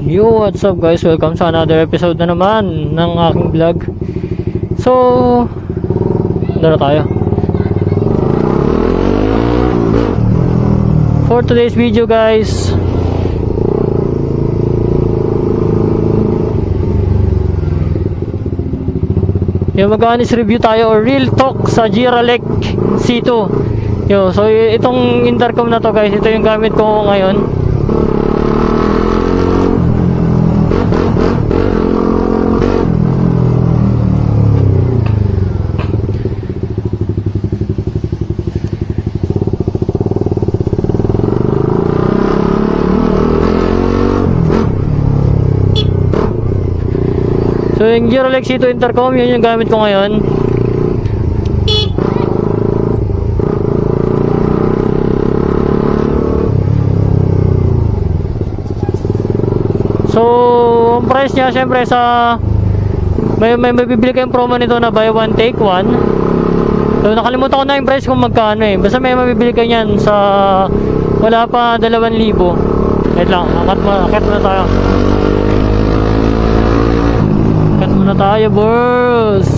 Yo, what's up guys? Welcome sa another episode na naman ng aking vlog. So, dala tayo. For today's video guys, yung mag-honest review tayo or real talk sa Giralec C2. Yo, so itong intercom na to guys, ito yung gamit ko ngayon. So yung Giralec C2 intercom, yun yung gamit ko ngayon. So ang price niya syempre sa may bibili kayong promo nito na buy one take one. So nakalimutan ko na yung price kung magkano eh. Basta may mabibili kayo niyan sa wala pa 2,000. Wait lang, akit muna tayo. Muna tayo boss.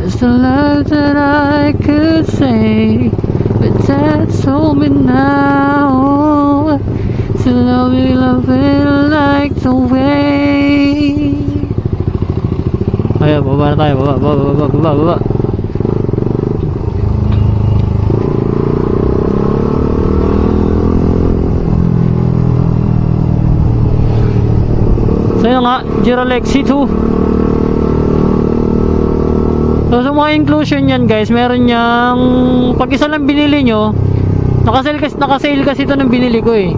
It's the love that I could say, but that told me now to love it like the way. Ayan, baba na tayo, baba. So yun nga, Giralec C2. So sa mga inclusion yan guys, meron niyang pag isa lang binili nyo, nakasale kasi ito ng binili ko eh.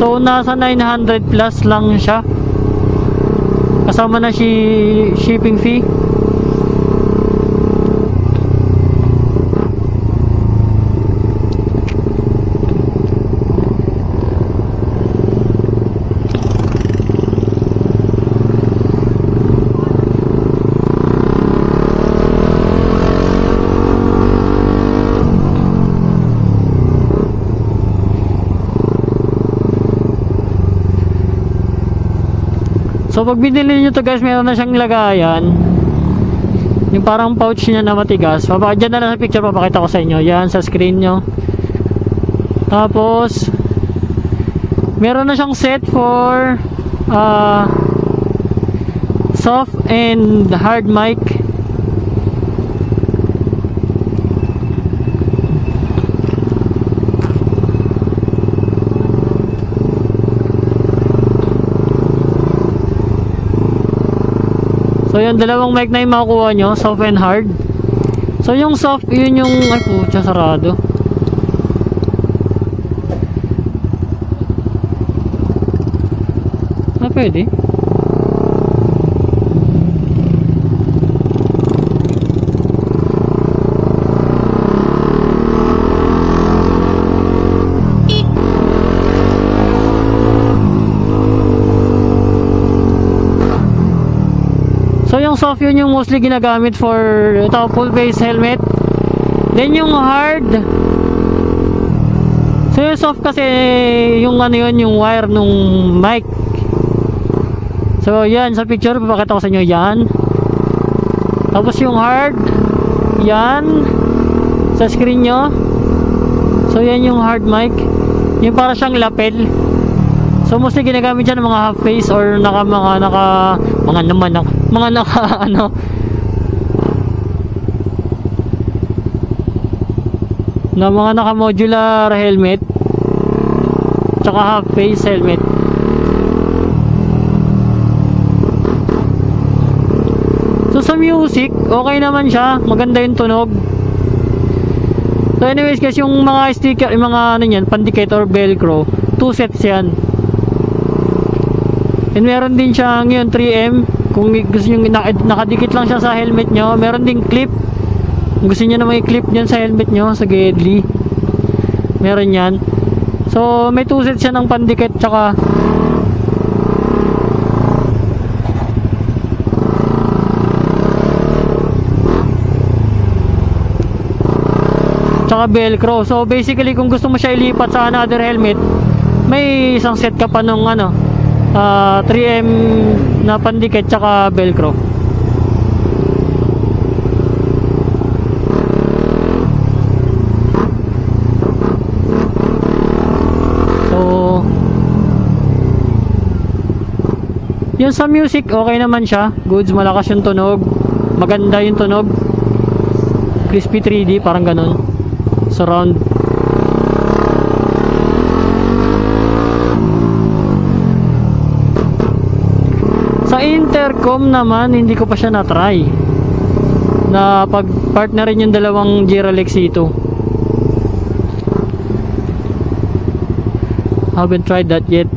So nasa 900 plus lang siya, kasama na shipping fee. So pag binili nyo to guys, meron na siyang lagayan, yung parang pouch niya na matigas. Dyan na lang sa picture, papakita ko sa inyo. Yan sa screen nyo. Tapos meron na siyang set for soft and hard mic. So yung dalawang mic na yung makukuha nyo, soft and hard. So yung soft, yun yung, ay putya, sarado. Pwede. So yung soft yun yung mostly ginagamit for ito, full face helmet. Then yung hard, so yung soft kasi yung ano yun, yung wire nung mic. So yan sa picture, papakita ko sa inyo yan. Tapos yung hard, yan sa screen nyo. So yan yung hard mic, yung para siyang lapel. So mostly ginagamit dyan ng mga half face or naka ano, na mga naka modular helmet tsaka half face helmet. So sa music, okay naman siya, maganda yung tunog. So anyways guys, yung mga sticker, yung mga ano yan, pandikit or velcro, 2 sets yan. And meron din siyang yun 3M kung gusto nyo nakadikit lang siya sa helmet nyo. Meron ding clip kung gusto nyo na may clip dyan sa helmet nyo, sa gedli, meron yan. So may 2 sets siya ng pandikit tsaka tsaka velcro. So basically kung gusto mo siya ilipat sa another helmet, may isang set ka pa nung 3M na pandikit tsaka velcro. So yun sa music, okay naman siya. Goods, malakas yung tunog, maganda yung tunog, crispy 3D, parang ganun, surround. Sa intercom naman, hindi ko pa siya na-try na pag-partnerin yung dalawang Jira Lexi 2. Haven't tried that yet.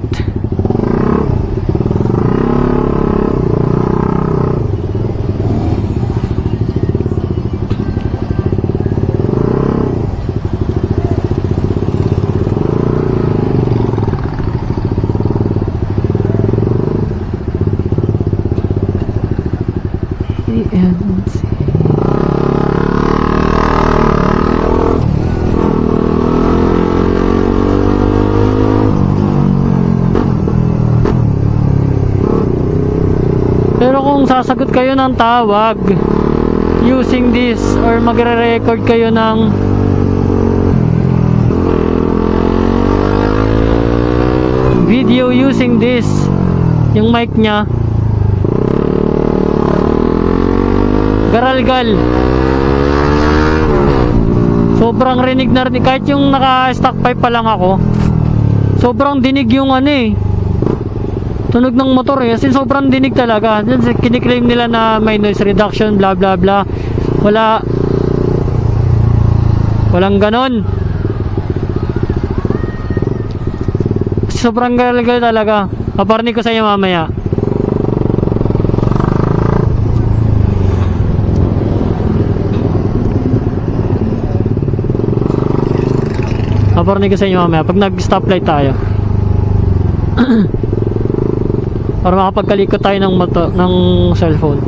Pero kung sasagot kayo ng tawag using this or magre-record kayo ng video using this, yung mic nya garalgal, sobrang rinig na rinig. Kahit yung naka stock pipe pa lang ako, sobrang dinig yung tunog ng motor eh. Kasi sobrang dinig talaga. Kiniklaim nila na may noise reduction, bla bla bla. Walang ganon. Sobrang garalgal talaga. Paparni ko sa inyo mamaya. Paparni ko sa inyo mamaya pag nag stoplight tayo. Para makapagkalikot tayo ng cellphone.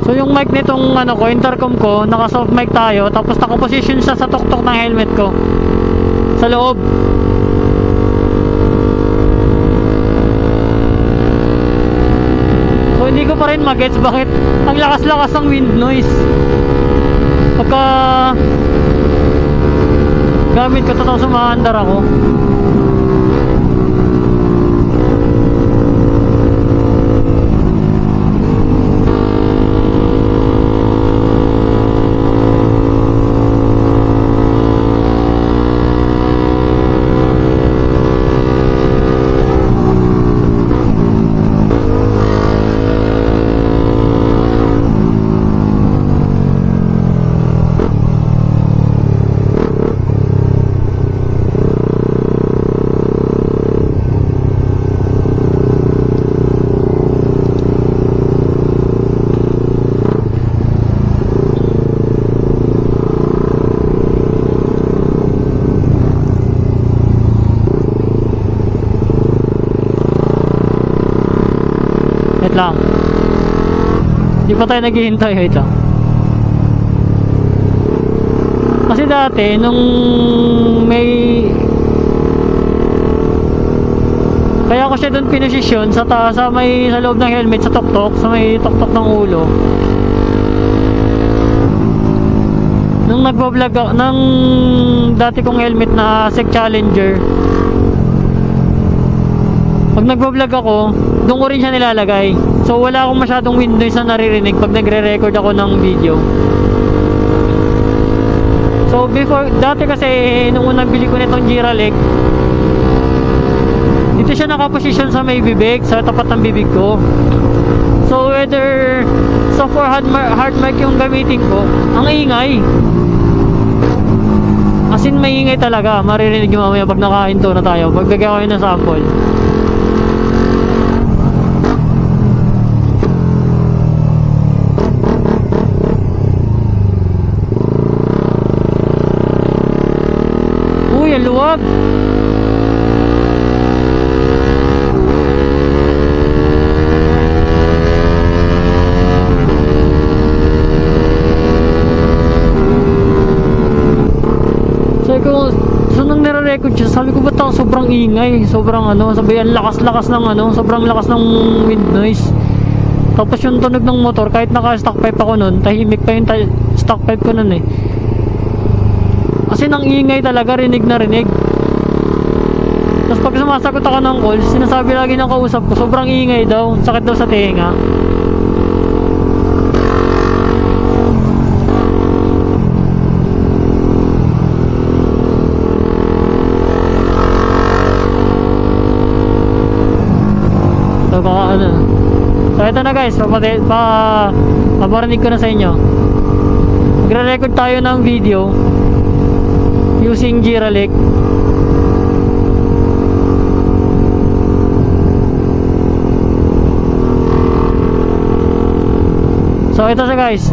So yung mic nitong intercom ko, naka soft mic tayo, tapos naka-position siya sa tuktok ng helmet ko sa loob. So hindi ko pa rin magets bakit ang lakas-lakas ng wind noise pagka gamit ko ito, tapos umaandar ako. Wait lang. Di pa tayo naghihintay. Wait lang. Kasi dati nung may kaya ko siya doon pinosisyon sa taas, sa loob ng helmet, sa tuktok, sa may tuktok ng ulo. Nung nagbo-vlog ako ng dati kong helmet na SEC Challenger, pag nagbo-vlog ako, doon ko rin siya nilalagay. So wala akong masyadong wind noise na naririnig pag nagre-record ako ng video. So before, dati kasi nung unang bili ko nitong Jira Lexi, Dito siya nakaposisyon sa may bibig, sa tapat ng bibig ko. So whether sa for hard mic yung gamitin ko, ang ingay. As in maingay talaga. Maririnig nyo mamaya pag nakahinto na tayo. Magbigay ko ng sample. Uy, ang luwag. Nung nire-record siya, sabi ko ba't ako sobrang ingay, sobrang sabi ang lakas-lakas ng sobrang lakas ng wind noise. Tapos yung tunog ng motor, kahit naka-stock pipe ako nun, tahimik pa yung stock pipe ko nun eh. Kasi nang ingay talaga, rinig na rinig. Tapos pag sumasagot ako ng call, sinasabi lagi ng kausap ko, sobrang ingay daw, sakit daw sa tenga. So ito na guys, paparinig ko na sa inyo. Magre-record tayo ng video using Jiralik. So ito siya guys.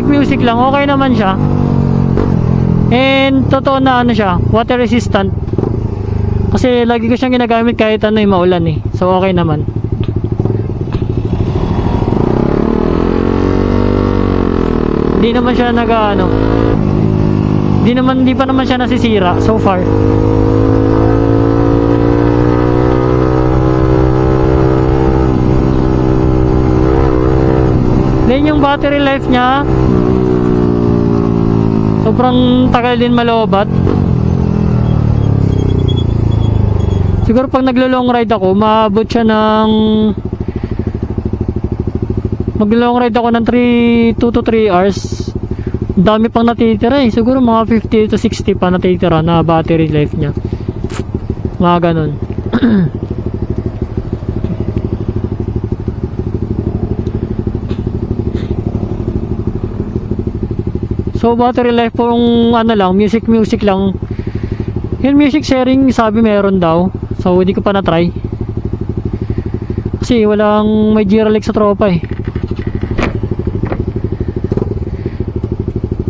Music lang, okay naman siya. And totoo na siya, water resistant. Kasi lagi ko siyang ginagamit kahit maulan eh. So okay naman. Hindi naman siya hindi pa naman siya nasisira so far. Then yung battery life niya, sobrang tagal din malobat. Siguro pag naglo-long ride ako, maabot siya ng mag-long ride ako ng 2 to 3 hours. Dami pang natitira eh. Siguro mga 50 to 60 pa natitira na battery life niya. Mga ganun. So battery life po yung lang, music lang. Yung music sharing sabi meron daw. So hindi ko pa na-try. Kasi walang may Jiralik sa tropa eh.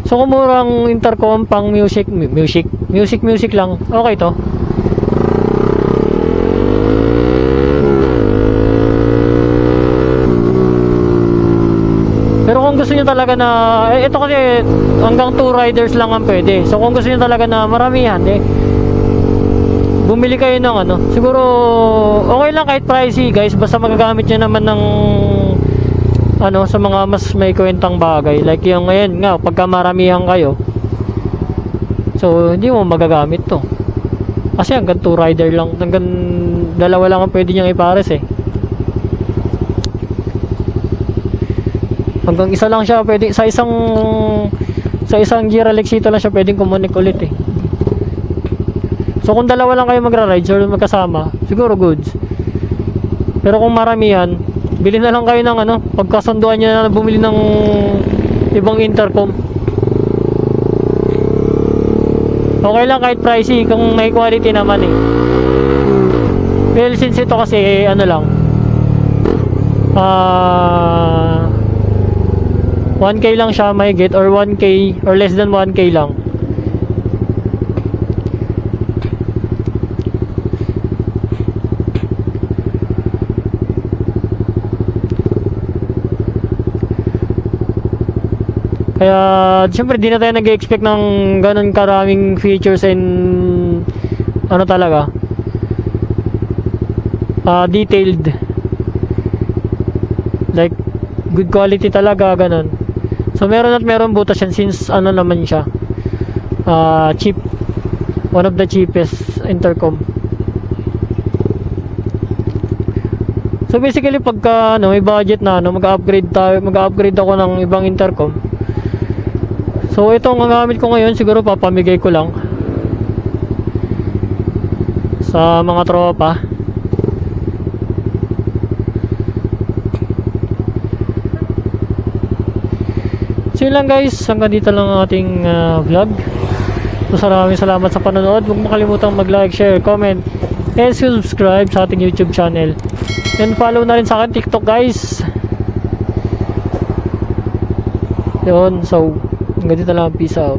So kung murang intercom pang music lang, okay to. Pero kung gusto niyo talaga na ito kasi hanggang 2 riders lang ang pwede. So kung gusto niyo talaga na maramihan bumili kayo ng siguro okay lang kahit pricey guys, basta magagamit niyo naman ng sa mga mas may kwentang bagay. Like yung ngayon nga, pagka maramihan kayo, so hindi mo magagamit to. Kasi hanggang 2 rider lang, hanggang 2 lang ang pwede niyang ipares eh. Hanggang isa lang siya pwede sa isang Jiralik Sito lang siya pwedeng kumunik ulit eh. So kung 2 lang kayo magra-ride or magkasama, siguro goods. Pero kung maramihan, bili na lang kayo ng pagkasunduan niyo na bumili ng ibang intercom. Okay lang kahit pricey kung may quality naman eh. Well, since ito kasi ano lang 1K lang siya may get, or 1K or less than 1K lang. Kaya siyempre di na tayo nag-expect ng ganun karaming features and ano talaga detailed, like good quality talaga, ganun. So meron at meron butas yan since ano naman siya cheap, one of the cheapest intercom. So basically pagka ano, may budget na ano, mag-upgrade ako ng ibang intercom. So ito ang gamit ko ngayon, siguro papamigay ko lang sa mga tropa. So yun lang guys, hanggang dito lang ang ating vlog. So maraming salamat sa panonood. Huwag mo kalimutang mag-like, share, comment, and subscribe sa ating YouTube channel. And follow na rin sa akin TikTok guys. Yun, so hanggang dito lang, peace out.